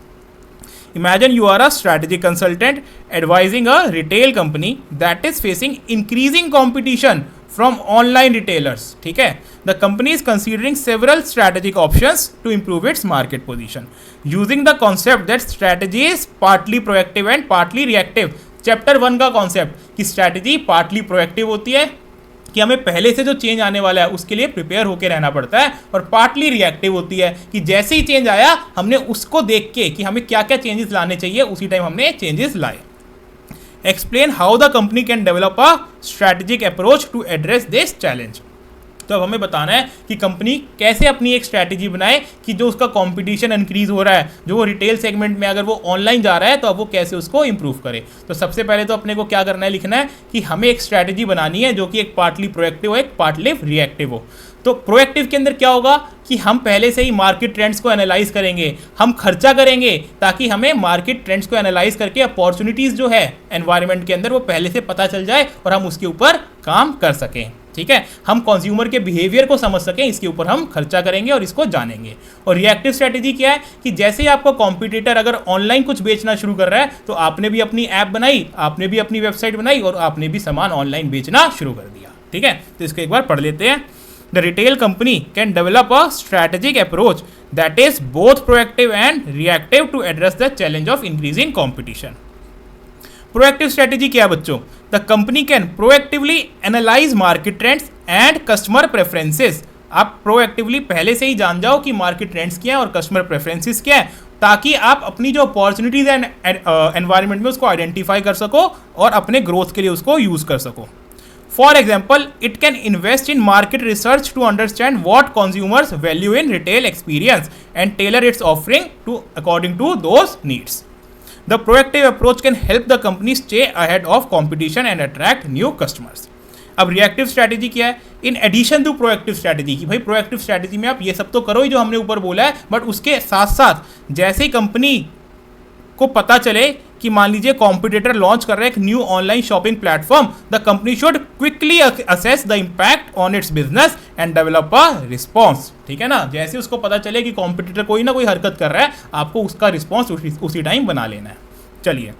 Imagine you are a strategic consultant advising a retail company that is facing increasing competition from online retailers, ठीक है। The company is considering several strategic options to improve its market position using the concept that strategy is partly proactive and partly reactive। Chapter 1 का concept कि strategy partly proactive होती है, कि हमें पहले से जो चेंज आने वाला है उसके लिए प्रिपेयर होकर रहना पड़ता है, और पार्टली रिएक्टिव होती है कि जैसे ही चेंज आया हमने उसको देख के कि हमें क्या क्या चेंजेस लाने चाहिए उसी टाइम हमने चेंजेस लाए। Explain how the company can develop a strategic approach to address this challenge. तो अब हमें बताना है कि कंपनी कैसे अपनी एक स्ट्रैटेजी बनाए कि जो उसका कंपटीशन इंक्रीज हो रहा है, जो वो रिटेल सेगमेंट में अगर वो ऑनलाइन जा रहा है तो अब वो कैसे उसको इंप्रूव करे। तो सबसे पहले तो अपने को क्या करना है, लिखना है कि हमें एक स्ट्रैटेजी बनानी है जो कि एक पार्टली प्रोएक्टिव हो, एक पार्टली रिएक्टिव हो। तो प्रोएक्टिव के अंदर क्या होगा कि हम पहले से ही मार्केट ट्रेंड्स को एनालाइज करेंगे, हम खर्चा करेंगे ताकि हमें मार्केट ट्रेंड्स को एनालाइज करके अपॉर्चुनिटीज़ जो है एनवायरनमेंट के अंदर वो पहले से पता चल जाए और हम उसके ऊपर काम कर सकें, ठीक है। हम कंज्यूमर के बिहेवियर को समझ सकें, इसके ऊपर हम खर्चा करेंगे और इसको जानेंगे। और रिएक्टिव स्ट्रैटेजी क्या है कि जैसे ही आपको कॉम्पिटिटर अगर ऑनलाइन कुछ बेचना शुरू कर रहा है तो आपने भी अपनी ऐप बनाई, आपने भी अपनी वेबसाइट बनाई और आपने भी सामान ऑनलाइन बेचना शुरू कर दिया, ठीक है। तो इसको एक बार पढ़ लेते हैं। The retail company can develop a strategic approach that is both proactive and reactive to address the challenge of increasing competition. Proactive strategy क्या है बच्चों? The company can proactively analyze market trends and customer preferences. आप proactively पहले से ही जान जाओ कि market trends क्या है और customer preferences क्या है, ताकि आप अपनी जो अपॉर्चुनिटीज एंड एनवायरनमेंट में उसको आइडेंटिफाई कर सको और अपने ग्रोथ के लिए उसको यूज कर सको। For example, it can invest in market research to understand what consumers value in retail experience and tailor its offering to according to those needs. The proactive approach can help the company stay ahead of competition and attract new customers. अब reactive strategy क्या है? In addition to proactive strategy की भाई proactive strategy में आप ये सब तो करो ही जो हमने ऊपर बोला है, बट उसके साथ साथ जैसे ही कंपनी को पता चले कि मान लीजिए कॉम्पिटिटर लॉन्च कर रहे हैं एक new online shopping platform, the company should quickly assess the impact on it's business and develop a response. ठीक है ना, जैसे उसको पता चले कि कॉम्पिटिटर कोई ना कोई हरकत कर रहा है, आपको उसका रिस्पॉन्स उसी टाइम बना लेना है। चलिए,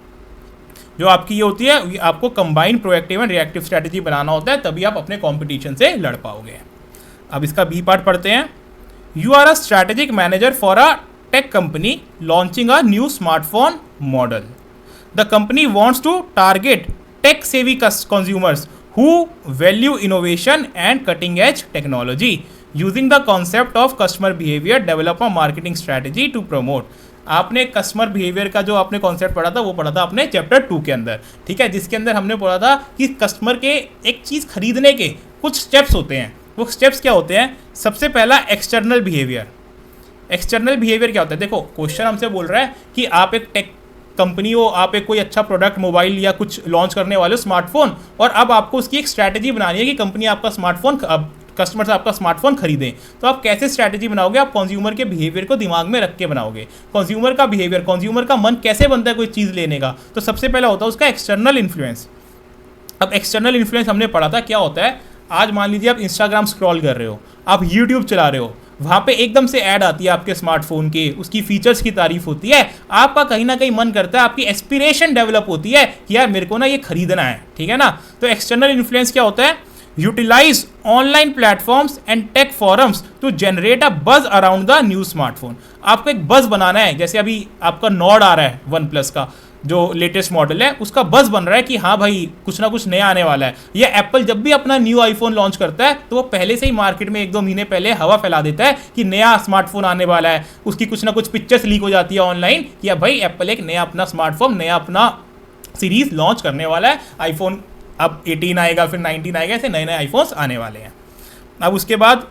जो आपकी ये होती है, आपको combine proactive and reactive strategy बनाना होता है, तभी आप अपने कॉम्पिटिशन से लड़ पाओगे। अब इसका बी पार्ट पढ़ते हैं। You are a strategic manager for a tech company launching a new smartphone model. The company wants to target tech savvy consumers who value innovation and cutting edge technology. Using the concept of customer behavior, develop a marketing strategy to promote. आपने customer behaviour का जो आपने concept पढ़ा था वो पढ़ा था अपने चैप्टर 2 के अंदर, ठीक है, जिसके अंदर हमने पढ़ा था कि कस्टमर के एक चीज़ खरीदने के कुछ स्टेप्स होते हैं। वो स्टेप्स क्या होते हैं? सबसे पहला एक्सटर्नल बिहेवियर। एक्सटर्नल बिहेवियर क्या होता है? देखो, क्वेश्चन हमसे बोल रहा है कि आप एक टेक कंपनी हो, आप एक कोई अच्छा प्रोडक्ट मोबाइल या कुछ लॉन्च करने वाले हो, स्मार्टफोन, और अब आपको उसकी एक स्ट्रैटेजी बनानी है कि कंपनी आपका स्मार्टफोन, अब कस्टमर से आपका स्मार्टफोन खरीदें। तो आप कैसे स्ट्रैटेजी बनाओगे? आप कंज्यूमर के बिहेवियर को दिमाग में रख के बनाओगे। कंज्यूमर का बिहेवियर, कंज्यूमर का मन कैसे बनता है कोई चीज़ लेने का? तो सबसे पहला होता है उसका एक्सटर्नल इन्फ्लुएंस। अब एक्सटर्नल इन्फ्लुएंस हमने पढ़ा था क्या होता है। आज मान लीजिए आप इंस्टाग्राम स्क्रॉल कर रहे हो, आप यूट्यूब चला रहे हो, वहाँ पे एकदम से ऐड आती है आपके स्मार्टफोन की, उसकी फीचर्स की तारीफ होती है, आपका कहीं ना कहीं मन करता है, आपकी एस्पिरेशन डेवलप होती है कि यार मेरे को ना ये खरीदना है, ठीक है ना। तो एक्सटर्नल इन्फ्लुएंस क्या होता है? Utilise online platforms and tech forums to generate a buzz around the new smartphone. आपको एक बज बनाना है, जैसे अभी आपका नॉर्ड आ रहा है OnePlus का जो लेटेस्ट मॉडल है, उसका बज़ बन रहा है कि हाँ भाई कुछ ना कुछ नया आने वाला है। या एप्पल जब भी अपना न्यू आईफोन लॉन्च करता है तो वो पहले से ही मार्केट में 1-2 महीने पहले हवा फैला देता है कि नया स्मार्टफोन आने वाला है। उसकी कुछ ना कुछ पिक्चर्स लीक हो जाती है ऑनलाइन कि अब भाई एप्पल एक नया अपना स्मार्टफोन, नया अपना सीरीज लॉन्च करने वाला है। आईफोन अब 18 आएगा, फिर 19 आएगा, ऐसे नए नए आईफोन्स आने वाले हैं। अब उसके बाद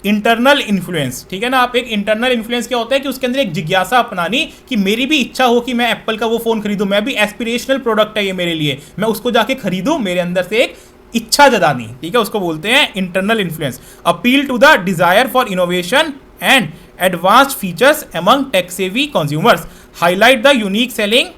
इंटरनल इन्फ्लुएंस, ठीक है ना। आप एक इंटरनल इन्फ्लुएंस क्या होता है कि उसके अंदर एक जिज्ञासा अपनानी कि मेरी भी इच्छा हो कि मैं एप्पल का वो फ़ोन खरीदूं, मैं भी एस्पिरेशनल प्रोडक्ट है ये मेरे लिए, मैं उसको जाके खरीदूं, मेरे अंदर से एक इच्छा जतानी, ठीक है, उसको बोलते हैं internal influence. Appeal to the desire for innovation and advanced features among tech savvy consumers, highlight the unique selling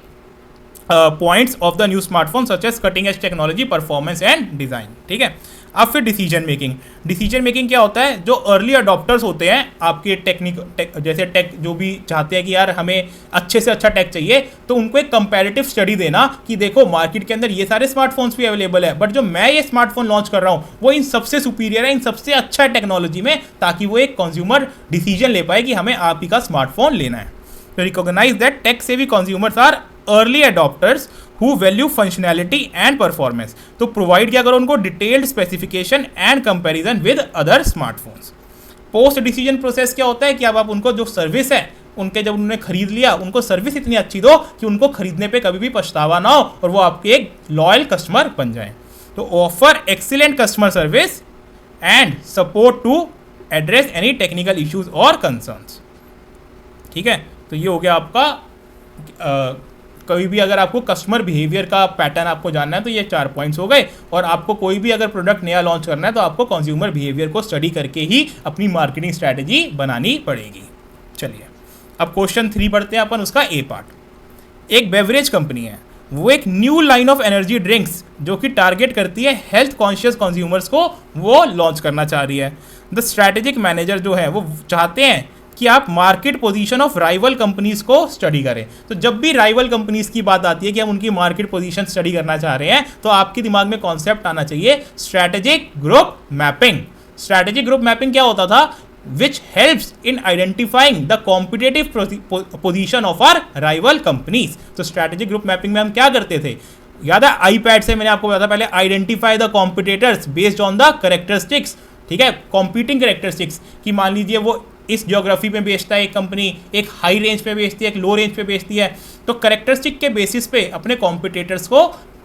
points of the new smartphone such as cutting edge technology, performance and design, ठीक है। अब फिर decision making. Decision making क्या होता है? जो early adopters होते हैं आपके जैसे टेक जो भी चाहते हैं कि यार हमें अच्छे से अच्छा टेक चाहिए, तो उनको एक कंपैरेटिव स्टडी देना कि देखो मार्केट के अंदर ये सारे स्मार्टफोन्स भी अवेलेबल है, बट जो मैं ये स्मार्टफोन लॉन्च कर रहा हूँ वो इन सबसे सुपीरियर है, इन सबसे अच्छा है टेक्नोलॉजी में, ताकि वो एक कंज्यूमर डिसीजन ले पाए कि हमें आप ही का स्मार्टफोन लेना है। तो recognise that tech savvy consumers are early adopters who value functionality and performance, तो प्रोवाइड किया करो उनको detailed specification and comparison with other smartphones. Post decision process क्या होता है कि अब आप उनको जो सर्विस है उनके, जब उन्होंने खरीद लिया, उनको सर्विस इतनी अच्छी दो कि उनको खरीदने पे कभी भी पछतावा ना हो और वो आपके एक लॉयल कस्टमर बन जाए। तो offer excellent customer service and support to address any technical issues और कंसर्न्स, ठीक है। तो ये हो गया आपका कभी भी अगर आपको कस्टमर बिहेवियर का पैटर्न आपको जानना है तो ये 4 पॉइंट्स हो गए, और आपको कोई भी अगर प्रोडक्ट नया लॉन्च करना है तो आपको कंज्यूमर बिहेवियर को स्टडी करके ही अपनी मार्केटिंग स्ट्रैटेजी बनानी पड़ेगी। चलिए अब क्वेश्चन 3 पढ़ते हैं अपन, उसका ए पार्ट। एक बेवरेज कंपनी है, वो एक new line of energy drinks जो कि टारगेट करती है हेल्थ कॉन्शियस कंज्यूमर्स को, वो लॉन्च करना चाह रही है। द स्ट्रैटेजिक मैनेजर जो है वो चाहते हैं कि आप market position of rival companies को स्टडी करें। तो जब भी राइवल कंपनीज की बात आती है कि हम उनकी मार्केट पोजीशन स्टडी करना चाह रहे हैं, तो आपके दिमाग में कॉन्सेप्ट आना चाहिए strategic group mapping. Strategic group mapping क्या होता था? Which helps in identifying the competitive position of our rival companies. तो स्ट्रैटेजिक ग्रुप मैपिंग में हम क्या करते थे? याद है आईपैड से मैंने आपको बताया था पहले, identify the competitors based on the characteristics, ठीक है, कॉम्पीटिंग कैरेक्टरिस्टिक्स, कि मान लीजिए वो इस ज्योग्राफी पे बेचता है एक कंपनी, एक हाई रेंज पे बेचती है, एक लो रेंज पे बेचती है, तो कैरेक्टरिस्टिक के बेसिस पे अपने कॉम्पिटिटर्स को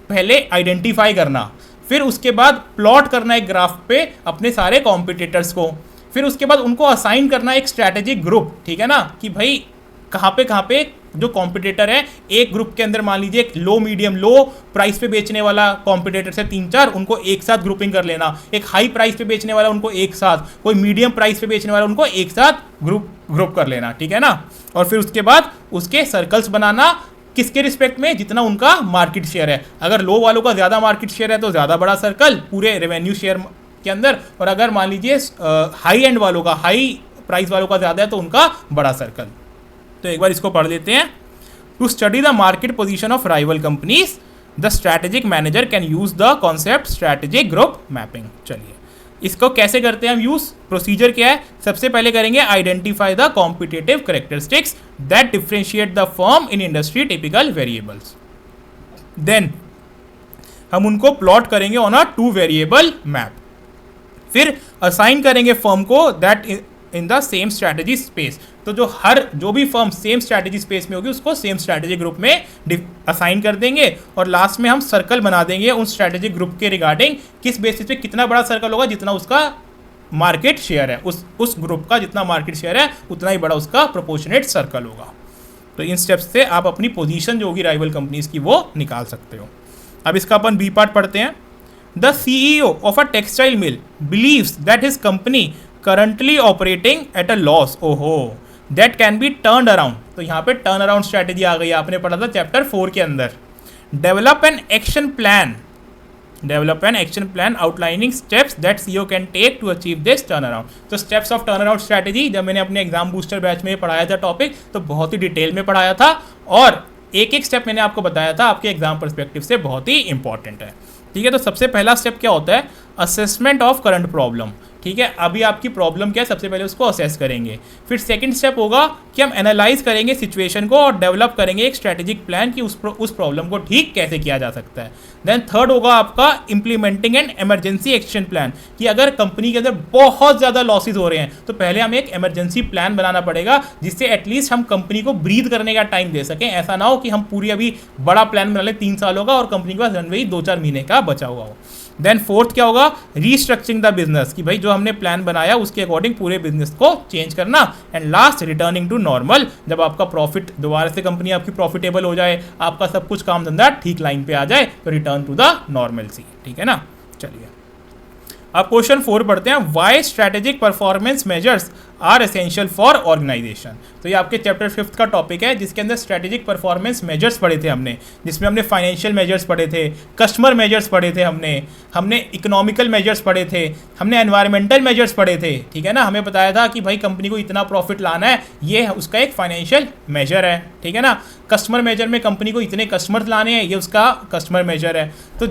पहले आइडेंटिफाई करना, फिर उसके बाद प्लॉट करना एक ग्राफ पे अपने सारे कॉम्पिटिटर्स को, फिर उसके बाद उनको असाइन करना एक स्ट्रैटेजिक ग्रुप, ठीक है ना, कि भाई कहाँ पे जो कॉम्पिटिटर है, एक ग्रुप के अंदर मान लीजिए एक लो मीडियम लो प्राइस पे बेचने वाला कॉम्पिटिटर से 3-4 उनको एक साथ ग्रुपिंग कर लेना, एक हाई प्राइस पे बेचने वाला उनको एक साथ, कोई मीडियम प्राइस पे बेचने वाला उनको एक साथ ग्रुप कर लेना, ठीक है ना। और फिर उसके बाद उसके सर्कल्स बनाना, किसके रिस्पेक्ट में, जितना उनका मार्केट शेयर है। अगर लो वालों का ज़्यादा मार्केट शेयर है तो ज़्यादा बड़ा सर्कल पूरे रेवेन्यू शेयर के अंदर, और अगर मान लीजिए हाई एंड वालों का, हाई प्राइस वालों का ज़्यादा है तो उनका बड़ा सर्कल। तो एक बार इसको पढ़ लेते हैं। To study the market position of rival companies the strategic manager can use the concept strategic group mapping. चलिए इसको कैसे करते हैं हम यूज, प्रोसीजर क्या है। सबसे पहले करेंगे identify the competitive characteristics that differentiate the firm in industry typical variables. Then हम उनको प्लॉट करेंगे ऑन अ 2 वेरिएबल मैप। फिर असाइन करेंगे फर्म को that in the same strategy space. तो जो भी फर्म सेम स्ट्रैटेजी स्पेस में होगी उसको सेम स्ट्रैटेजी ग्रुप में असाइन कर देंगे, और लास्ट में हम सर्कल बना देंगे उन स्ट्रैटेजी ग्रुप के रिगार्डिंग किस बेसिस पे कितना बड़ा सर्कल होगा, जितना उसका मार्केट शेयर है, उस ग्रुप का जितना मार्केट शेयर है उतना ही बड़ा उसका प्रोपोर्शनेट सर्कल होगा। तो इन स्टेप्स से आप अपनी पोजीशन जो होगी राइवल कंपनीज की वो निकाल सकते हो। अब इसका अपन बी पार्ट पढ़ते हैं। The CEO of a textile mill believes that his company currently operating at a loss, ओहो, that can be turn around. तो यहाँ पे टर्न अराउंड स्ट्रैटेजी आ गई, आपने पढ़ा था चैप्टर 4 के अंदर। Develop an action plan outlining steps that CEO can take to achieve this turn around. तो steps of turn around strategy जब मैंने अपने एग्जाम बूस्टर बैच में पढ़ाया था टॉपिक, तो बहुत ही डिटेल में पढ़ाया था, और एक एक स्टेप मैंने आपको बताया था, आपके एग्जाम पर्सपेक्टिव से बहुत ही इंपॉर्टेंट है। ठीक है, तो सबसे पहला स्टेप क्या होता है, असेसमेंट ऑफ करंट प्रॉब्लम। ठीक है, अभी आपकी प्रॉब्लम क्या है, सबसे पहले उसको असेस करेंगे। फिर सेकंड स्टेप होगा कि हम एनालाइज करेंगे सिचुएशन को और डेवलप करेंगे एक स्ट्रैटेजिक प्लान कि उस प्रॉब्लम को ठीक कैसे किया जा सकता है। देन थर्ड होगा आपका implementing an emergency action plan, कि अगर कंपनी के अंदर बहुत ज़्यादा लॉसेज हो रहे हैं तो पहले हमें एक इमरजेंसी प्लान बनाना पड़ेगा, जिससे एटलीस्ट हम कंपनी को ब्रीथ करने का टाइम दे सकें। ऐसा ना हो कि हम पूरी अभी बड़ा प्लान बना लें 3 सालों का और कंपनी के पास रनवे ही 2-4 महीने का बचा हुआ हो। देन फोर्थ क्या होगा, रीस्ट्रक्चरिंग द बिजनेस, कि भाई जो हमने प्लान बनाया उसके अकॉर्डिंग पूरे बिजनेस को चेंज करना। And last returning to normal, जब आपका प्रॉफिट दोबारा से कंपनी आपकी प्रॉफिटेबल हो जाए, आपका सब कुछ काम धंधा ठीक लाइन पे आ जाए, तो रिटर्न टू द नॉर्मलसी। ठीक है ना, चलिए अब क्वेश्चन 4 पढ़ते हैं। Why strategic performance measures are essential for organisation. तो ये आपके चैप्टर 5 का टॉपिक है, जिसके अंदर स्ट्रैटेजिक परफॉर्मेंस मेजर्स पढ़े थे हमने, जिसमें हमने फाइनेंशियल मेजर्स पढ़े थे, कस्टमर मेजर्स पढ़े थे, हमने इकोनॉमिकल मेजर्स पढ़े थे, हमने एनवायरमेंटल मेजर्स पढ़े थे। ठीक है ना, हमें बताया था कि भाई कंपनी को इतना प्रॉफिट लाना है, ये उसका एक फाइनेंशियल मेजर है। ठीक है ना, कस्टमर मेजर में कंपनी को इतने कस्टमर्स लाने हैं, ये उसका कस्टमर मेजर है। तो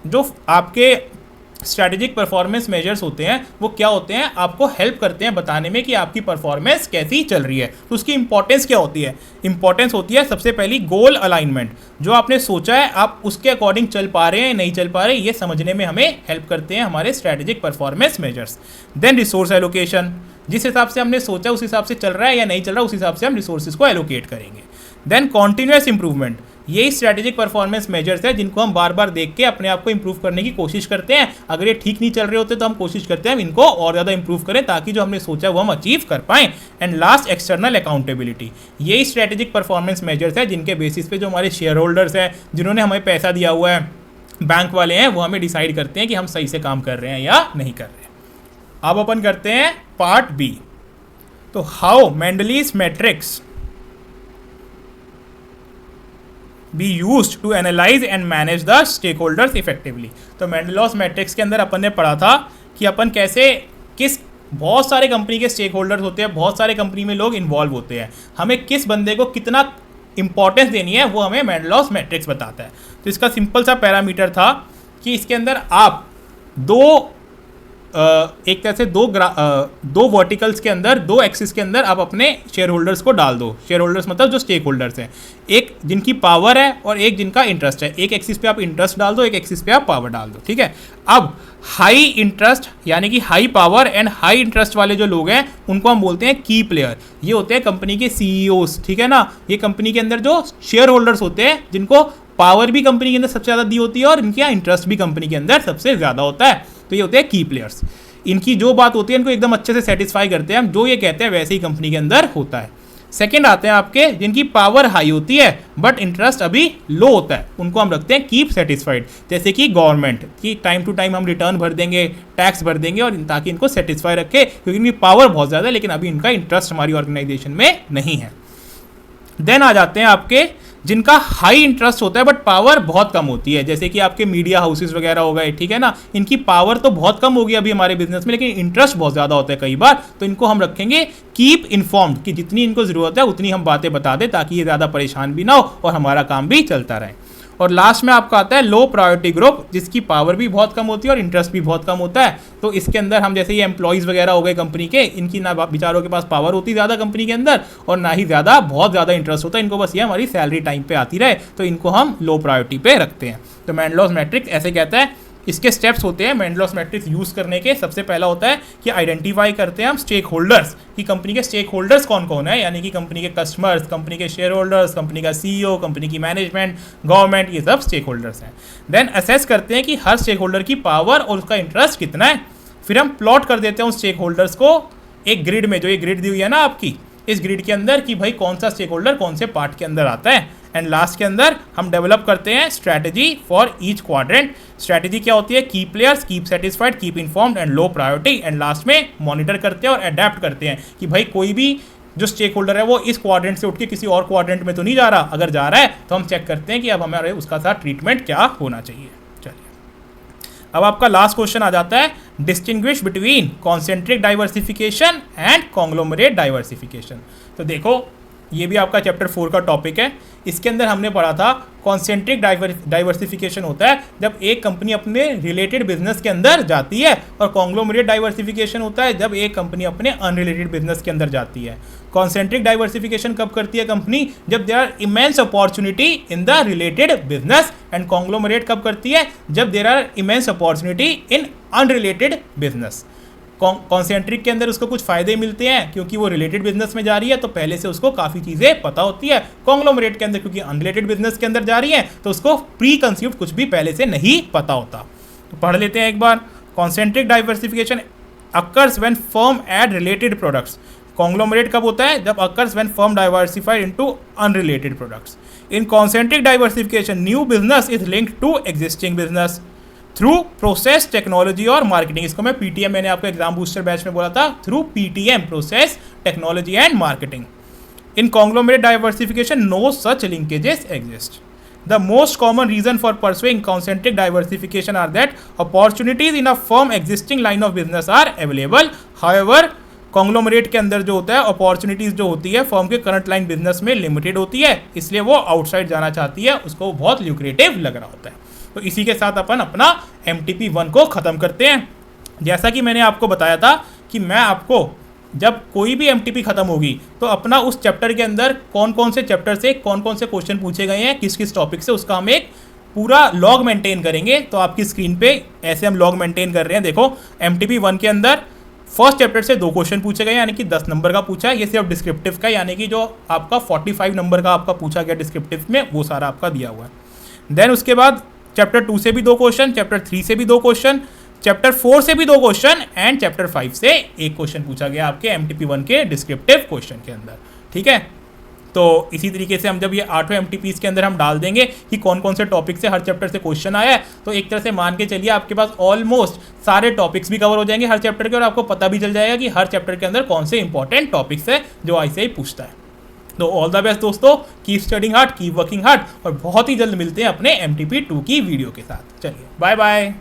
जो आपके स्ट्रैटेजिक परफॉर्मेंस मेजर्स होते हैं वो क्या होते हैं, आपको हेल्प करते हैं बताने में कि आपकी परफॉर्मेंस कैसी चल रही है। तो उसकी इंपॉर्टेंस क्या होती है, इंपॉर्टेंस होती है सबसे पहली गोल अलाइनमेंट। जो आपने सोचा है आप उसके अकॉर्डिंग चल पा रहे हैं नहीं चल पा रहे, ये समझने में हमें हेल्प करते हैं हमारे strategic performance measures. Then resource allocation, जिस हिसाब से हमने सोचा उस हिसाब से चल रहा है या नहीं चल रहा, उस हिसाब से हम रिसोर्सेज को एलोकेट करेंगे। देन कॉन्टिन्यूस इंप्रूवमेंट, यही स्ट्रैटेजिक परफॉर्मेंस मेजर्स है जिनको हम बार बार देख के अपने आप को इंप्रूव करने की कोशिश करते हैं। अगर ये ठीक नहीं चल रहे होते तो हम कोशिश करते हैं इनको और ज़्यादा इंप्रूव करें, ताकि जो हमने सोचा वो हम अचीव कर पाएं। एंड लास्ट एक्सटर्नल अकाउंटेबिलिटी, यही स्ट्रैटेजिक परफॉर्मेंस मेजर्स है जिनके बेसिस पे जो हमारे शेयर होल्डर्स हैं, जिन्होंने हमें पैसा दिया हुआ है, बैंक वाले हैं, वो हमें डिसाइड करते हैं कि हम सही से काम कर रहे हैं या नहीं कर रहे हैं। अब अपन करते हैं पार्ट बी। तो how Mendelow's matrix be used to analyse and manage the stakeholders effectively. तो मेंडलॉस मैट्रिक्स के अंदर अपन ने पढ़ा था कि अपन कैसे बहुत सारे कंपनी के स्टेक होल्डर्स होते हैं, बहुत सारे कंपनी में लोग इन्वॉल्व होते हैं, हमें किस बंदे को कितना इंपॉर्टेंस देनी है वो हमें मेंडलॉस मैट्रिक्स बताता है। तो इसका सिंपल सा पैरामीटर था कि इसके अंदर आप एक तरह से दो वर्टिकल्स के अंदर, 2 एक्सिस के अंदर आप अपने शेयर होल्डर्स को डाल दो। शेयर होल्डर्स मतलब जो स्टेक होल्डर्स हैं, एक जिनकी पावर है और एक जिनका इंटरेस्ट है। एक एक्सिस पे आप इंटरेस्ट डाल दो, एक एक्सिस पे आप पावर डाल दो। ठीक है, अब हाई इंटरेस्ट यानी कि high power and high interest वाले जो लोग हैं उनको हम बोलते हैं की प्लेयर। ये होते हैं कंपनी के CEOs। ठीक है ना, ये कंपनी के अंदर जो शेयर होल्डर्स होते हैं, जिनको पावर भी कंपनी के अंदर सबसे ज़्यादा दी होती है और इनका इंटरेस्ट भी कंपनी के अंदर सबसे ज़्यादा होता है। तो ये होते हैं की प्लेयर्स। इनकी जो बात होती है इनको एकदम अच्छे से सेटिस्फाई करते हैं हम, जो ये कहते हैं वैसे ही कंपनी के अंदर होता है। सेकंड आते हैं आपके जिनकी पावर हाई होती है बट इंटरेस्ट अभी लो होता है, उनको हम रखते हैं कीप सेटिस्फाइड। जैसे कि गवर्नमेंट की टाइम टू टाइम हम रिटर्न भर देंगे, टैक्स भर देंगे, और ताकि इनको सेटिस्फाई रखे, क्योंकि इनकी पावर बहुत ज़्यादा है लेकिन अभी इनका इंटरेस्ट हमारी ऑर्गेनाइजेशन में नहीं है। देन आ जाते हैं आपके जिनका हाई इंटरेस्ट होता है बट पावर बहुत कम होती है, जैसे कि आपके मीडिया हाउसेस वगैरह हो गए, ठीक है ना, इनकी पावर तो बहुत कम होगी अभी हमारे बिजनेस में, लेकिन इंटरेस्ट बहुत ज़्यादा होता है कई बार, तो इनको हम रखेंगे कीप इन्फॉर्म्ड, कि जितनी इनको ज़रूरत है उतनी हम बातें बता दें ताकि ये ज़्यादा परेशान भी ना हो और हमारा काम भी चलता रहे। और लास्ट में आपका आता है लो प्रायोरिटी ग्रुप, जिसकी पावर भी बहुत कम होती है और इंटरेस्ट भी बहुत कम होता है। तो इसके अंदर हम जैसे ये एम्प्लॉयज़ वगैरह हो गए कंपनी के, इनकी ना बेचारों के पास पावर होती ज़्यादा कंपनी के अंदर और ना ही बहुत ज़्यादा इंटरेस्ट होता है, इनको बस ये हमारी सैलरी टाइम पे आती रहे, तो इनको हम लो प्रायोरिटी पे रखते हैं। तो मैंडलॉस मैट्रिक्स ऐसे कहता है। इसके स्टेप्स होते हैं मैंडलॉस मैट्रिक्स यूज़ करने के। सबसे पहला होता है कि आइडेंटिफाई करते हैं हम स्टेक होल्डर्स, कि कंपनी के स्टेक होल्डर्स कौन कौन है, यानी कि कंपनी के कस्टमर्स, कंपनी के शेयर होल्डर्स, कंपनी का सीईओ, कंपनी की मैनेजमेंट, गवर्नमेंट, ये सब स्टेक होल्डर्स हैं। देन असेस करते हैं कि हर स्टेक होल्डर की पावर और उसका इंटरेस्ट कितना है। फिर हम प्लॉट कर देते हैं उन स्टेक होल्डर्स को एक ग्रिड में, जो ये ग्रिड दी हुई है ना आपकी, इस ग्रिड के अंदर, कि भाई कौन सा स्टेक होल्डर कौन से पार्ट के अंदर आता है। एंड लास्ट के अंदर हम डेवलप करते हैं strategy for each quadrant. Strategy क्या होती है? की players, keep satisfied, keep informed and low priority. And last में मॉनिटर करते हैं और अडेप्ट करते हैं कि भाई कोई भी जो स्टेक होल्डर है वो इस क्वाड्रेंट से उठ के किसी और क्वाड्रेंट में तो नहीं जा रहा, अगर जा रहा है तो हम चेक करते हैं कि अब हमारे उसका साथ ट्रीटमेंट क्या होना चाहिए। चलिए अब आपका लास्ट क्वेश्चन आ जाता है, distinguish between concentric diversification and conglomerate diversification. तो देखो ये भी आपका चैप्टर 4 का टॉपिक है। इसके अंदर हमने पढ़ा था कॉन्सेंट्रिक डाइवर्सिफिकेशन होता है जब एक कंपनी अपने रिलेटेड बिजनेस के अंदर जाती है, और कॉन्ग्लोमरेट डाइवर्सिफिकेशन होता है जब एक कंपनी अपने अनरिलेटेड बिजनेस के अंदर जाती है। कॉन्सेंट्रिक डाइवर्सिफिकेशन कब करती है कंपनी? जब there are immense opportunity in the related business. And conglomerate कब करती है? जब there are immense opportunity in unrelated business. Concentric के अंदर उसको कुछ फ़ायदे मिलते हैं क्योंकि वो रिलेटेड बिजनेस में जा रही है तो पहले से उसको काफ़ी चीज़ें पता होती है। कॉन्ग्लोमरेट के अंदर क्योंकि अनरिलेटेड बिजनेस के अंदर जा रही है तो उसको प्री कंसीव्ड कुछ भी पहले से नहीं पता होता। तो पढ़ लेते हैं एक बार। Concentric diversification occurs when firm add related products. Conglomerate कब होता है? जब occurs when firm diversified into unrelated products. In concentric diversification new business is linked to existing business through process, technology और मार्केटिंग। इसको मैं पीटीएम, मैंने आपको exam booster batch में बोला था, through PTM, process, technology and marketing. In conglomerate diversification no such linkages exist. The most common reason for pursuing concentric diversification are that opportunities in a firm existing line of business are available. However, conglomerate के अंदर जो होता है opportunities जो होती है firm के current line business में लिमिटेड होती है, इसलिए वो आउटसाइड जाना चाहती है, उसको बहुत ल्यूक्रेटिव लग रहा होता है। तो इसी के साथ अपन अपना MTP 1 को ख़त्म करते हैं। जैसा कि मैंने आपको बताया था कि मैं आपको जब कोई भी MTP ख़त्म होगी तो अपना उस चैप्टर के अंदर कौन कौन से चैप्टर से कौन कौन से क्वेश्चन पूछे गए हैं, किस किस टॉपिक से, उसका हम एक पूरा लॉग मेंटेन करेंगे। तो आपकी स्क्रीन पे ऐसे हम लॉग मेंटेन कर रहे हैं। देखो MTP 1 के अंदर फर्स्ट चैप्टर से 2 क्वेश्चन पूछे गए यानी कि 10 नंबर का पूछा है। ये सिर्फ डिस्क्रिप्टिव का, यानी कि जो आपका 45 नंबर का आपका पूछा गया डिस्क्रिप्टिव में वो सारा आपका दिया हुआ है। देन उसके बाद चैप्टर 2 से भी 2 क्वेश्चन, चैप्टर 3 से भी 2 क्वेश्चन, चैप्टर 4 से भी 2 क्वेश्चन एंड चैप्टर 5 से 1 क्वेश्चन पूछा गया आपके MTP 1 के डिस्क्रिप्टिव क्वेश्चन के अंदर। ठीक है, तो इसी तरीके से हम जब ये 8 MTPs के अंदर हम डाल देंगे कि कौन कौन से टॉपिक से हर चैप्टर से क्वेश्चन आया है, तो एक तरह से मान के चलिए आपके पास ऑलमोस्ट सारे टॉपिक्स भी कवर हो जाएंगे हर चैप्टर के, और आपको पता भी चल जाएगा कि हर चैप्टर के अंदर कौन से इंपॉर्टेंट टॉपिक्स है जो ICAI पूछता है। तो ऑल द बेस्ट दोस्तों, keep studying hard, keep working hard, और बहुत ही जल्द मिलते हैं अपने MTP 2 की वीडियो के साथ। चलिए बाय बाय।